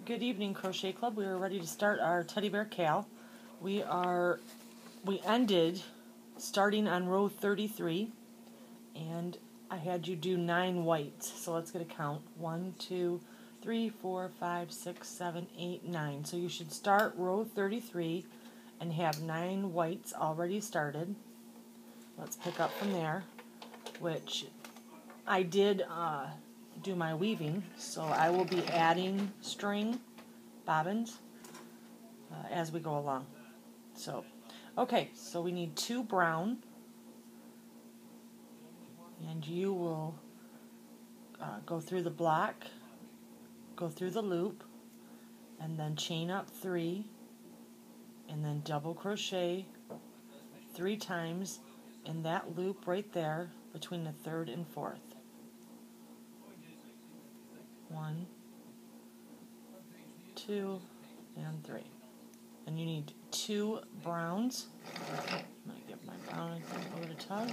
Good evening, Crochet Club. We are ready to start our teddy bear cal. We ended starting on row 33, and I had you do 9 whites. So let's get a count. 1, 2, 3, 4, 5, 6, 7, 8, 9. So you should start row 33 and have 9 whites already started. Let's pick up from there, which I did do my weaving, so I will be adding string bobbins as we go along. So, okay, so we need 2 brown, and you will go through the block, go through the loop, and then chain up 3, and then double crochet 3 times in that loop right there between the 3rd and 4th. 1, 2, and 3. And you need 2 browns. I'm going to give my brown a little tug.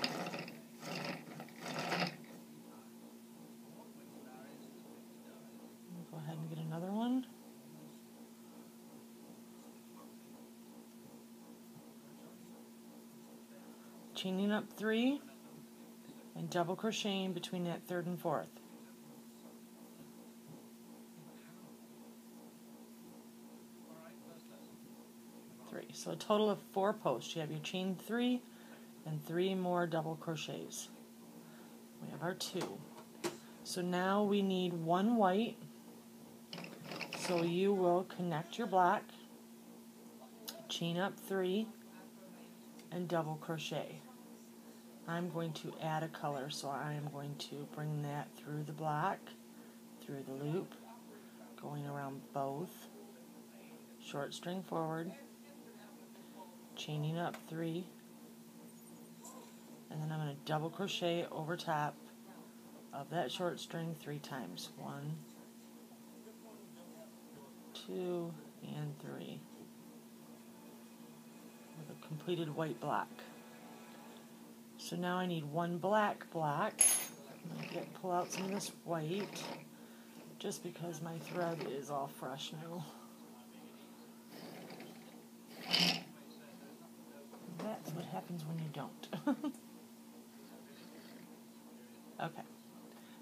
Go ahead and get another one. Chaining up 3 and double crocheting between that 3rd and 4th. So a total of 4 posts. You have your chain 3 and 3 more double crochets. We have our 2. So now we need 1 white. So you will connect your block, chain up 3, and double crochet. I'm going to add a color, so I am going to bring that through the block, through the loop, going around both, short string forward, chaining up 3, and then I'm going to double crochet over top of that short string 3 times. 1, 2, and 3 with a completed white block. So now I need 1 black block. I'm going to pull out some of this white just because my thread is all fresh now. That's what happens when you don't. Okay,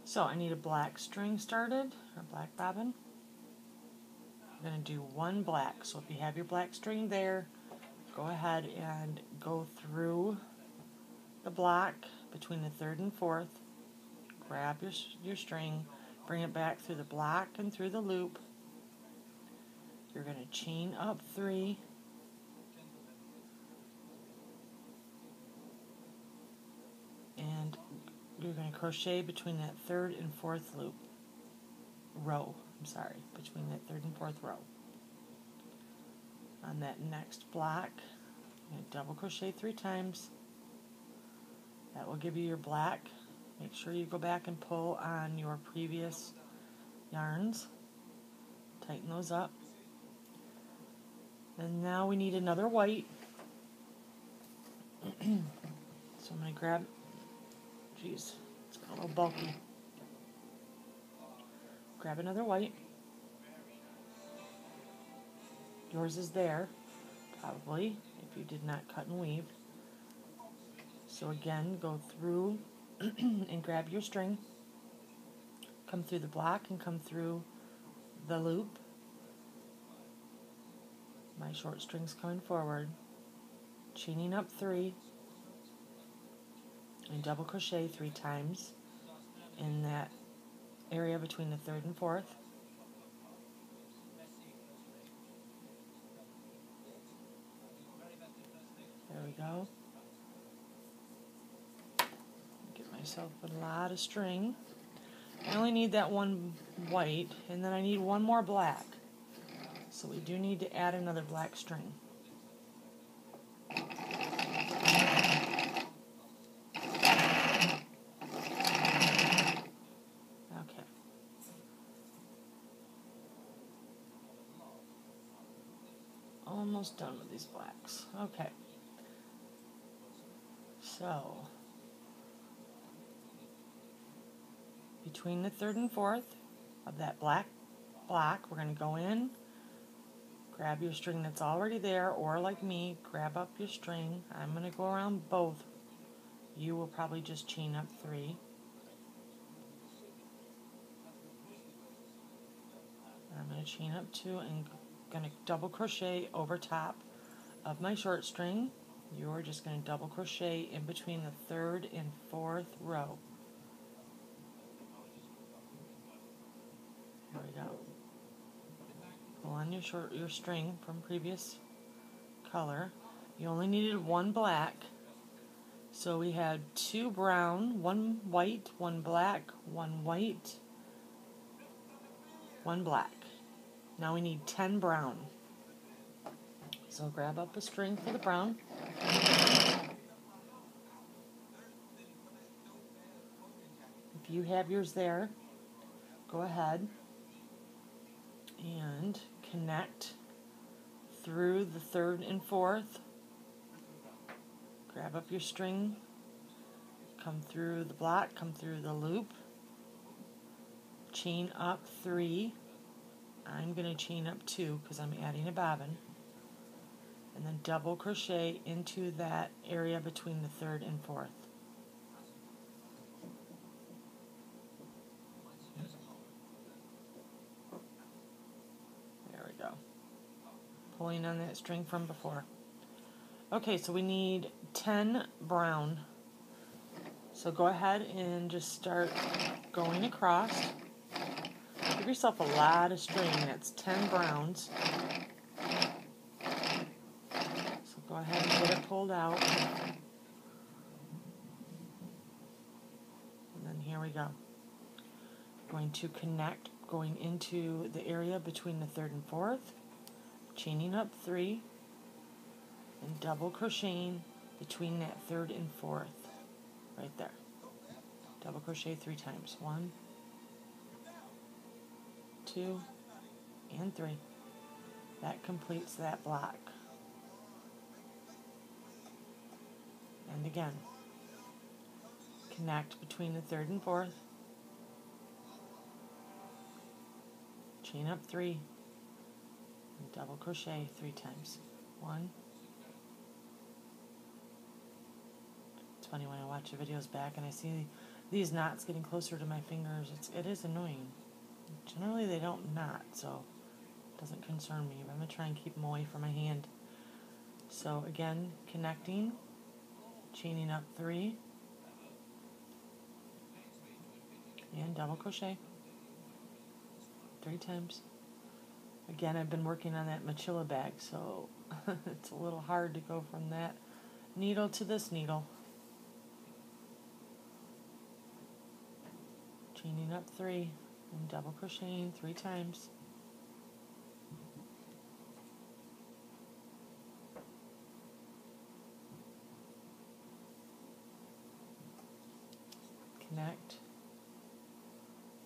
so I need a black string started, or black bobbin. I'm going to do 1 black, so if you have your black string there, go ahead and go through the block between the 3rd and 4th, grab your string, bring it back through the block and through the loop. You're going to chain up 3, and you're going to crochet between that 3rd and 4th between that 3rd and 4th row. On that next block, you're going to double crochet 3 times. That will give you your black. Make sure you go back and pull on your previous yarns. Tighten those up. And now we need another white. So I'm going to grab, it's got a little bulky. Grab another white. Yours is there, probably, if you did not cut and weave. So again, go through and grab your string. Come through the block and come through the loop. My short string's coming forward. Chaining up 3 and double crochet 3 times in that area between the 3rd and 4th. There we go. Get myself a lot of string. I only need that 1 white, and then I need 1 more black. So we do need to add another black string. Okay. Almost done with these blacks. Okay. So, between the 3rd and 4th of that black black. We're going to go in, grab your string that's already there, or like me, grab up your string. I'm going to go around both. You will probably just chain up 3. I'm going to chain up 2 and going to double crochet over top of my short string. You're just going to double crochet in between the 3rd and 4th row. There we go. Pull on your string from previous color. You only needed 1 black. So we had 2 brown, 1 white, 1 black, 1 white, 1 black. Now we need 10 brown. So grab up a string for the brown. If you have yours there, go ahead and connect through the 3rd and 4th. Grab up your string, come through the block, come through the loop, chain up 3. I'm going to chain up 2 because I'm adding a bobbin, and then double crochet into that area between the 3rd and 4th. There we go. Pulling on that string from before. Okay, so we need 10 brown. So go ahead and just start going across. Give yourself a lot of string. That's 10 browns. So go ahead and get it pulled out. And then here we go. Going to connect, going into the area between the 3rd and 4th, chaining up 3, and double crocheting between that 3rd and 4th, right there. Double crochet 3 times. 1, 2, and 3. That completes that block. And again, connect between the 3rd and 4th, chain up 3, and double crochet 3 times. 1. It's funny when I watch the videos back and I see these knots getting closer to my fingers. It is annoying. Generally they don't knot, so it doesn't concern me. But I'm going to try and keep them away from my hand. So again, connecting, chaining up 3, and double crochet 3 times. Again, I've been working on that mochila bag, so it's a little hard to go from that needle to this needle. Chaining up 3 and double crocheting 3 times. Connect,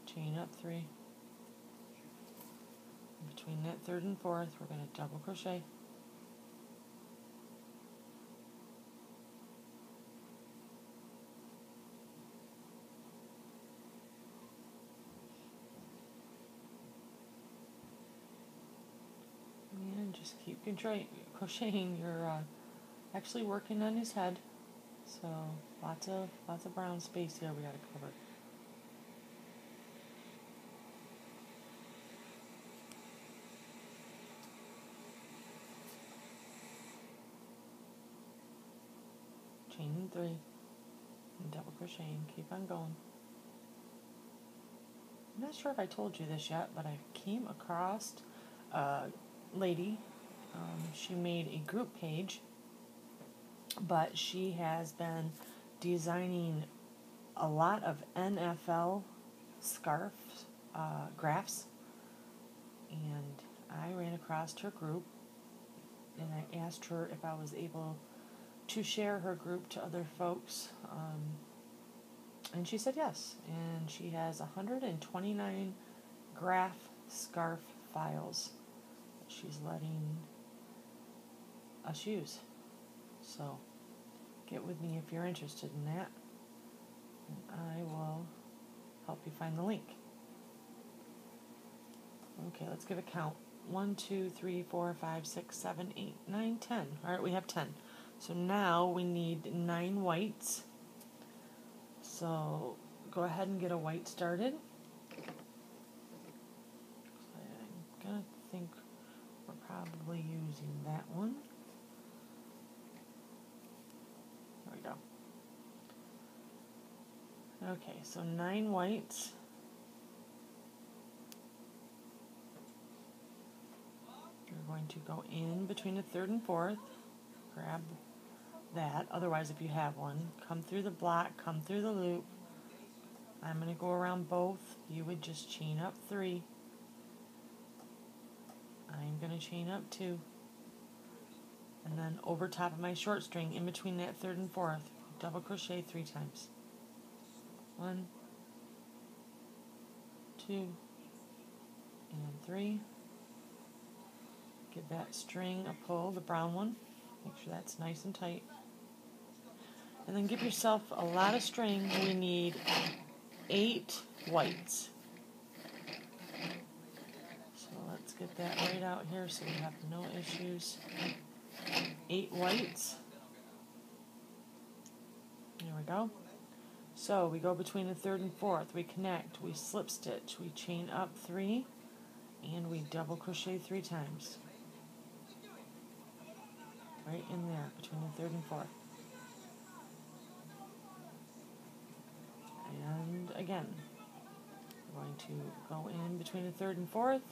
chain up 3. Between that 3rd and 4th, we're going to double crochet. And just keep crocheting. You're actually working on his head, so lots of brown space here we got to cover. Chaining 3 and double crocheting. Keep on going. I'm not sure if I told you this yet, but I came across a lady. She made a group page, but she has been designing a lot of NFL scarf graphs, and I ran across her group, and I asked her if I was able to share her group to other folks, and she said yes, and she has 129 graph scarf files that she's letting us use. So get with me if you're interested in that, and I will help you find the link. Okay, let's give a count. 1, 2, 3, 4, 5, 6, 7, 8, 9, 10. Alright, we have 10. So now we need 9 whites. So go ahead and get a white started. I'm going to think we're probably using that one. There we go. Okay, so 9 whites. You're going to go in between the third and fourth. Grab that. Otherwise, if you have one, come through the block, come through the loop. I'm going to go around both. You would just chain up 3. I'm going to chain up 2. And then over top of my short string, in between that third and fourth, double crochet 3 times. 1, 2, and 3. Give that string a pull, the brown one. Make sure that's nice and tight. And then give yourself a lot of string. We need 8 whites. So let's get that right out here so we have no issues. 8 whites. There we go. So we go between the third and fourth. We connect. We slip stitch. We chain up 3. And we double crochet 3 times. Right in there between the third and fourth. And again, we're going to go in between the third and fourth.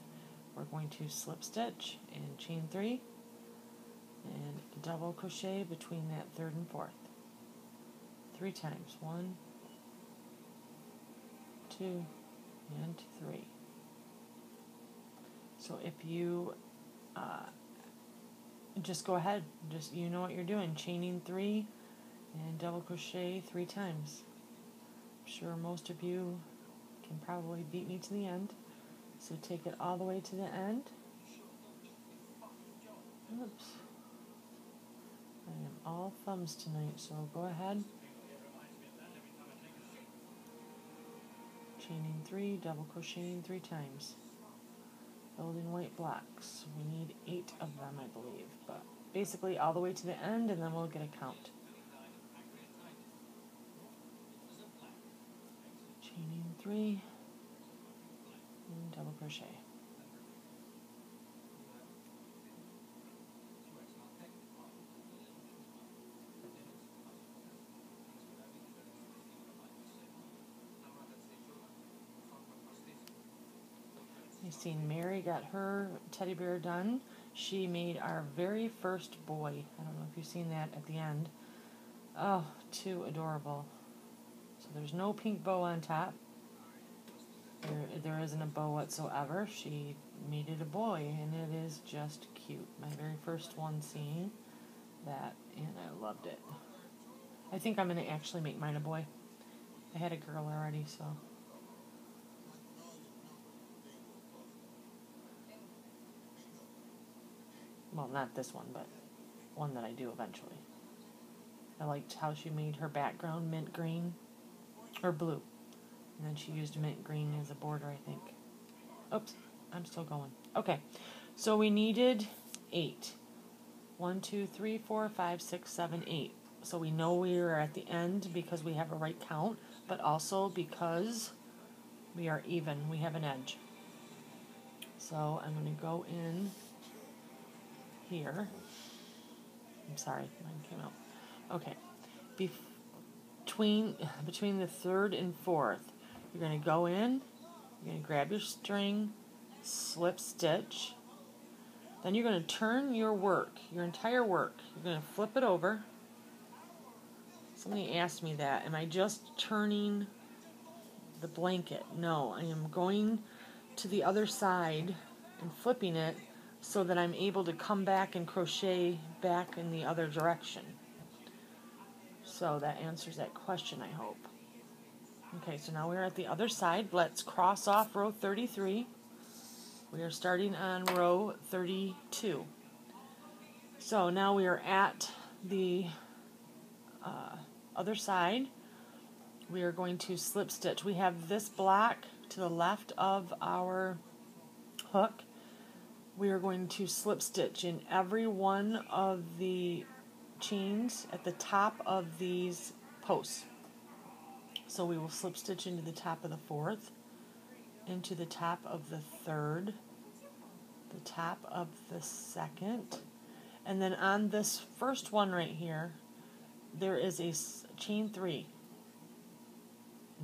We're going to slip stitch and chain 3 and double crochet between that third and fourth. 3 times. 1, 2, and 3. So if you just go ahead, just you know what you're doing, chaining 3 and double crochet 3 times. I'm sure most of you can probably beat me to the end. So take it all the way to the end. Oops. I am all thumbs tonight, so go ahead. Chaining 3, double crocheting 3 times. Building white blocks. We need 8 of them, I believe, but basically all the way to the end, and then we'll get a count. Chaining 3 and double crochet. You've seen Mary got her teddy bear done. She made our very first boy. I don't know if you've seen that at the end. Oh, too adorable. So there's no pink bow on top. There isn't a bow whatsoever. She made it a boy, and it is just cute. My very first one seeing that, and I loved it. I think I'm going to actually make mine a boy. I had a girl already, so... Well, not this one, but one that I do eventually. I liked how she made her background mint green, or blue. And then she used mint green as a border, I think. Oops, I'm still going. Okay, so we needed 8. 1, 2, 3, 4, 5, 6, 7, 8. So we know we are at the end because we have a right count, but also because we are even. We have an edge. So I'm going to go in here. I'm sorry, mine came out. Okay. Between the third and fourth, you're going to go in, you're going to grab your string, slip stitch, then you're going to turn your work, your entire work, you're going to flip it over. Somebody asked me that, am I just turning the blanket? No, I am going to the other side and flipping it so that I'm able to come back and crochet back in the other direction. So that answers that question, I hope. Okay, so now we're at the other side. Let's cross off row 33. We are starting on row 32. So now we are at the other side. We are going to slip stitch. We have this block to the left of our hook, we are going to slip stitch in every one of the chains at the top of these posts. So we will slip stitch into the top of the fourth, into the top of the third, the top of the second, and then on this first one right here, there is a chain 3.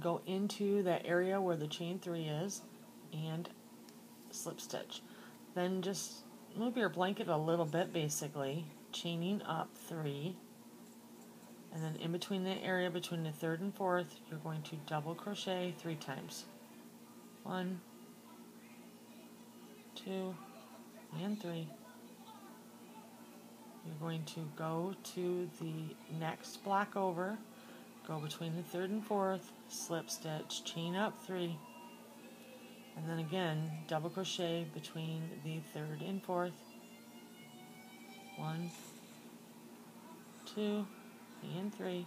Go into that area where the chain 3 is and slip stitch. Then just move your blanket a little bit, basically, chaining up 3, and then in between the area between the third and fourth, you're going to double crochet 3 times. 1, 2, and 3. You're going to go to the next block over, go between the third and fourth, slip stitch, chain up 3, and then again double crochet between the third and fourth. 1, 2, and 3.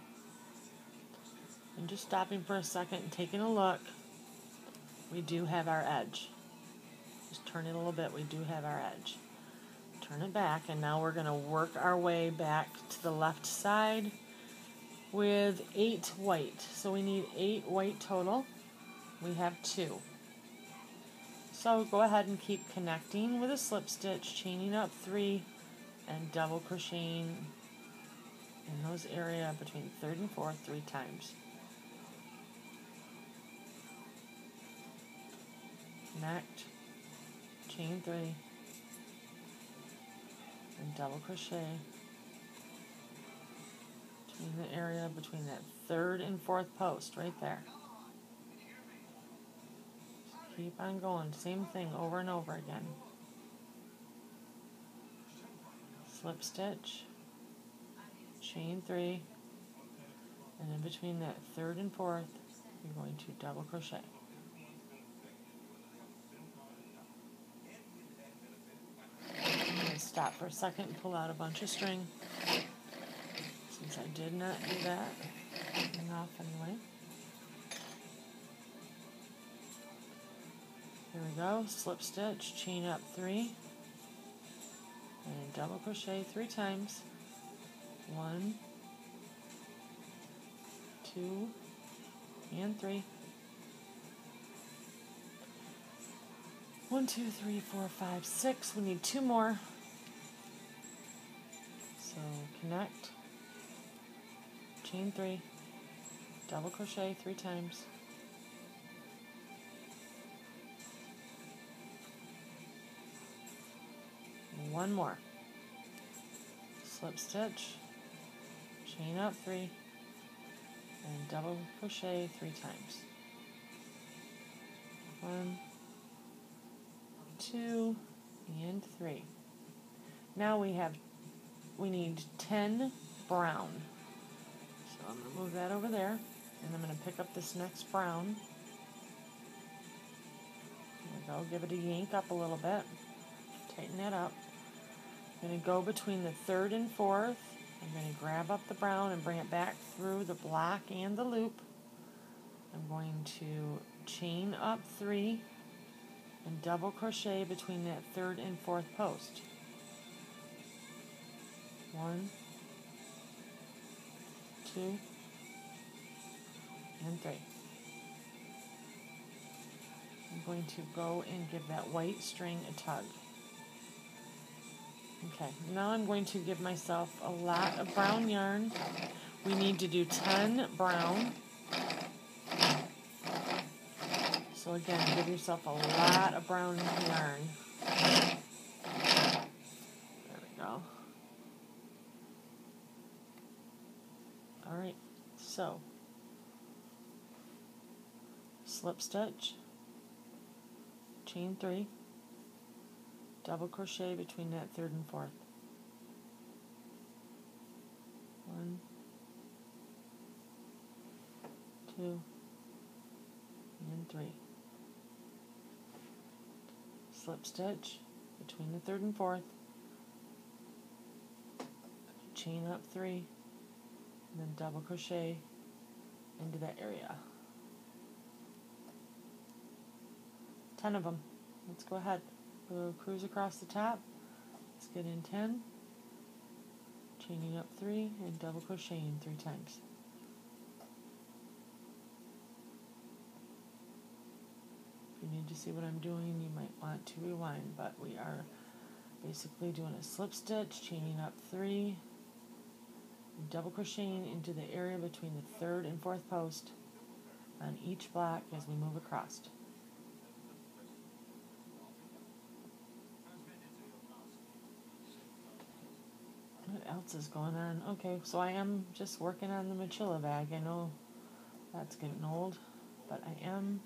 And just stopping for a second and taking a look. We do have our edge. Just turn it a little bit. We do have our edge. Turn it back, and now we're going to work our way back to the left side with 8 white. So we need 8 white total. We have 2. So go ahead and keep connecting with a slip stitch, chaining up 3, and double crocheting in those area between third and fourth 3 times. Connect, chain 3, and double crochet in the area between that third and fourth post right there. Just keep on going, same thing over and over again. Slip stitch, chain 3, and in between that third and fourth you're going to double crochet. Stop for a second and pull out a bunch of string, since I did not do that enough anyway. Here we go, slip stitch, chain up 3, and double crochet 3 times. 1, 2, and 3. 1, 2, 3, 4, 5, 6. We need 2 more. So connect, chain 3, double crochet 3 times. 1 more. Slip stitch, chain up 3, and double crochet 3 times. 1, 2, and 3. Now we need 10 brown. So I'm going to move that over there, and I'm going to pick up this next brown. There we go, give it a yank up a little bit, tighten that up. I'm going to go between the third and fourth. I'm going to grab up the brown and bring it back through the block and the loop. I'm going to chain up 3 and double crochet between that third and fourth post. 1, 2, and 3. I'm going to go and give that white string a tug. Okay, now I'm going to give myself a lot of brown yarn. We need to do 10 brown. So again, give yourself a lot of brown yarn. There we go. Alright, so slip stitch, chain 3, double crochet between that third and fourth. 1, 2, and 3. Slip stitch between the third and fourth, chain up 3, and then double crochet into that area. 10 of them. Let's go ahead. a little cruise across the top. Let's get in 10, chaining up 3, and double crocheting 3 times. If you need to see what I'm doing, you might want to rewind, but we are basically doing a slip stitch, chaining up 3, and double crocheting into the area between the 3rd and 4th post on each block as we move across. What else is going on? Okay, so I am just working on the mochila bag. I know that's getting old, but I am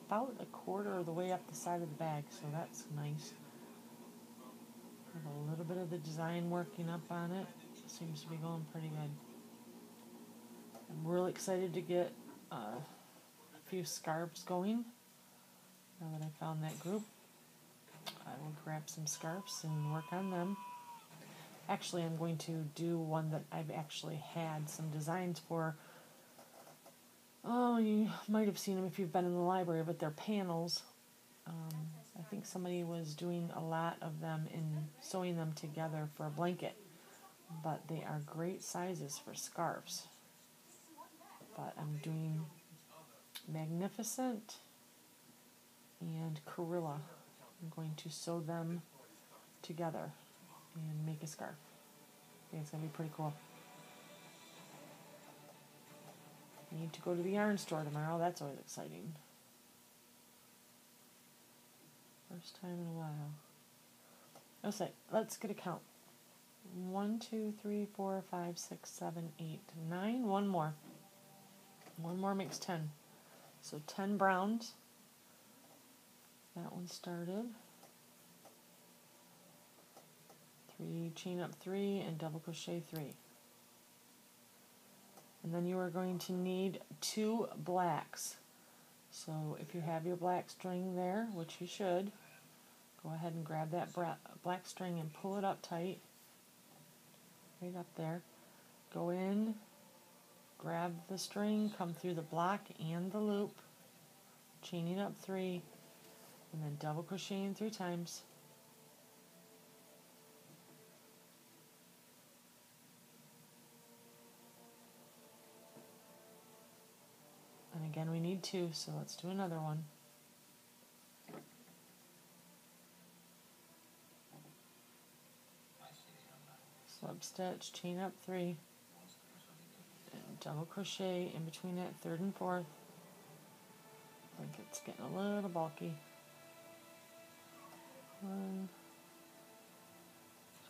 about a quarter of the way up the side of the bag, so that's nice. Have a little bit of the design working up on it. Seems to be going pretty good. I'm really excited to get a few scarves going. Now that I found that group, I will grab some scarves and work on them. Actually, I'm going to do one that I've actually had some designs for. Oh, you might have seen them if you've been in the library, but they're panels. I think somebody was doing a lot of them and sewing them together for a blanket. But they are great sizes for scarves. But I'm doing Magnificent and Corilla. I'm going to sew them together and make a scarf. I think it's going to be pretty cool. I need to go to the yarn store tomorrow. That's always exciting. First time in a while. Let's get a count. 1, 2, 3, 4, 5, 6, 7, 8, 9. One more. One more makes 10. So 10 browns. That one started. 3, chain up 3 and double crochet 3. And then you are going to need 2 blacks. So if you have your black string there, which you should, go ahead and grab that black string and pull it up tight. Right up there. Go in, grab the string, come through the block and the loop, chaining up 3, and then double crocheting 3 times. And again, we need 2, so let's do another one. Slip stitch, chain up 3, and double crochet in between that 3rd and 4th. I think it's getting a little bulky. 1,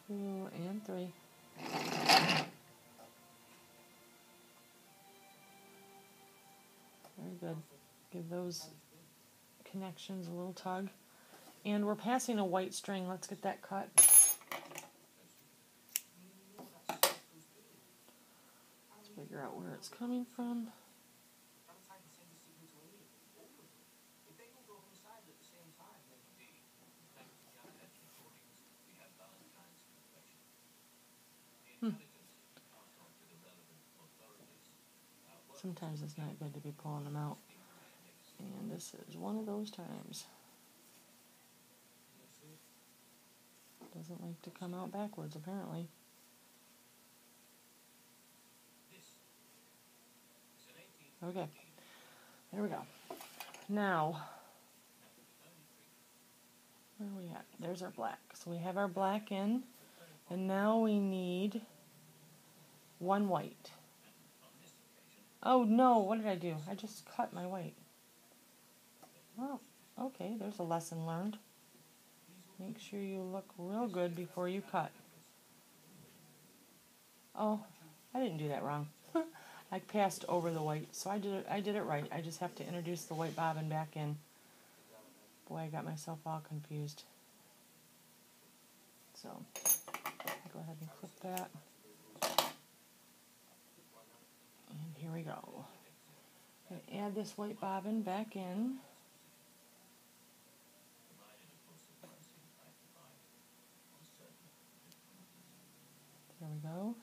2, and 3. Very good. Give those connections a little tug. And we're passing a white string. Let's get that cut. Let's figure out where it's coming from. Sometimes it's not good to be pulling them out. And this is one of those times. Doesn't like to come out backwards, apparently. Okay, there we go. Now, where are we at? There's our black. So we have our black in, and now we need 1 white. Oh no, what did I do? I just cut my white. Oh, okay, there's a lesson learned. Make sure you look real good before you cut. Oh, I didn't do that wrong. I passed over the white, so I did it right. I just have to introduce the white bobbin back in. Boy, I got myself all confused. So, go ahead and clip that. And here we go. Add this white bobbin back in. There we go.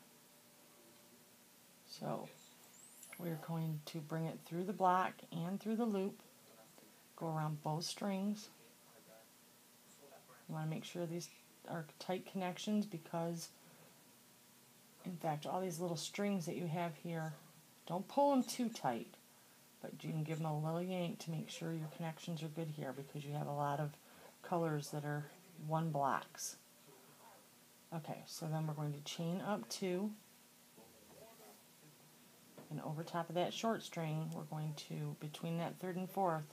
So, we're going to bring it through the block and through the loop. Go around both strings. You want to make sure these are tight connections because, in fact, all these little strings that you have here, don't pull them too tight, but you can give them a little yank to make sure your connections are good here because you have a lot of colors that are one blocks. Okay, so then we're going to chain up 2, and over top of that short string, we're going to, between that 3rd and 4th,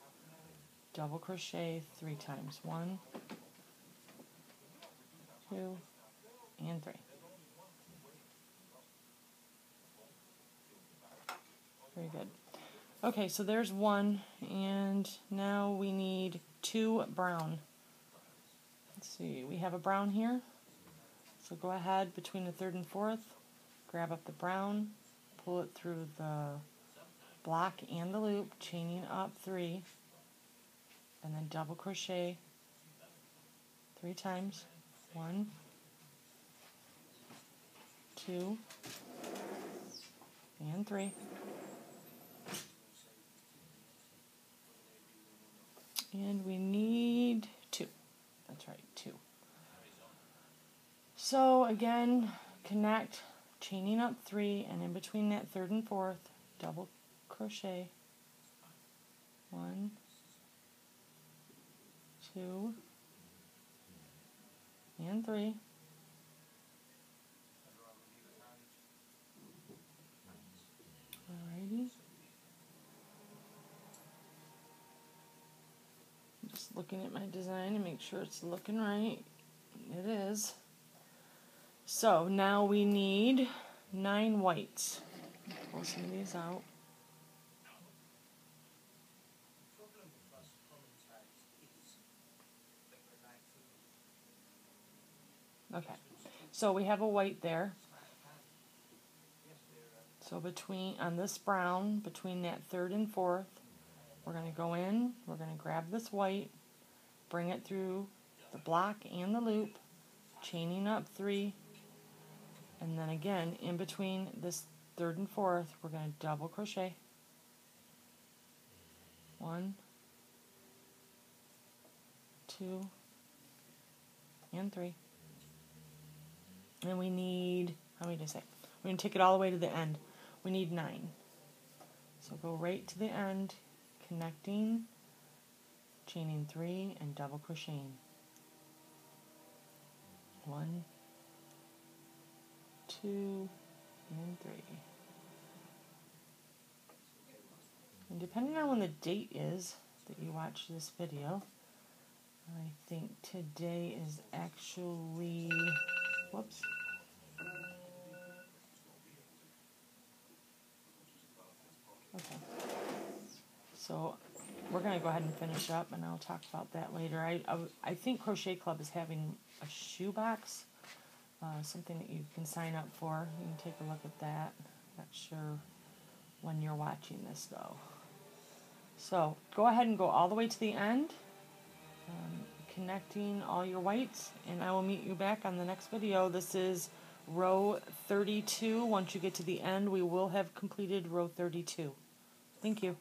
double crochet 3 times. 1, 2, and 3. Very good. Okay, so there's 1, and now we need 2 brown. Let's see, we have a brown here, so go ahead between the 3rd and 4th, grab up the brown, pull it through the block and the loop, chaining up 3, and then double crochet 3 times. 1, 2, and 3. And we need 2. That's right, 2. So again, connect, chaining up 3, and in between that 3rd and 4th, double crochet. 1, 2, and 3. Alrighty. Just looking at my design to make sure it's looking right. It is. So now we need 9 whites. Pull some of these out. Okay, so we have a white there. So on this brown, between that 3rd and 4th, we're going to go in, we're going to grab this white, bring it through the block and the loop, chaining up 3, and then again, in between this 3rd and 4th, we're going to double crochet. 1, 2, and 3. And we need, how many did I say? We're going to take it all the way to the end. We need 9. So go right to the end, connecting, chaining 3, and double crocheting. 1, 2, and 3. And depending on when the date is that you watch this video, I think today is actually, whoops. Okay. So we're going to go ahead and finish up, and I'll talk about that later. I think Crochet Club is having a shoebox, something that you can sign up for. You can take a look at that. Not sure when you're watching this, though. So go ahead and go all the way to the end, connecting all your whites, and I will meet you back on the next video. This is row 32. Once you get to the end, we will have completed row 32. Thank you.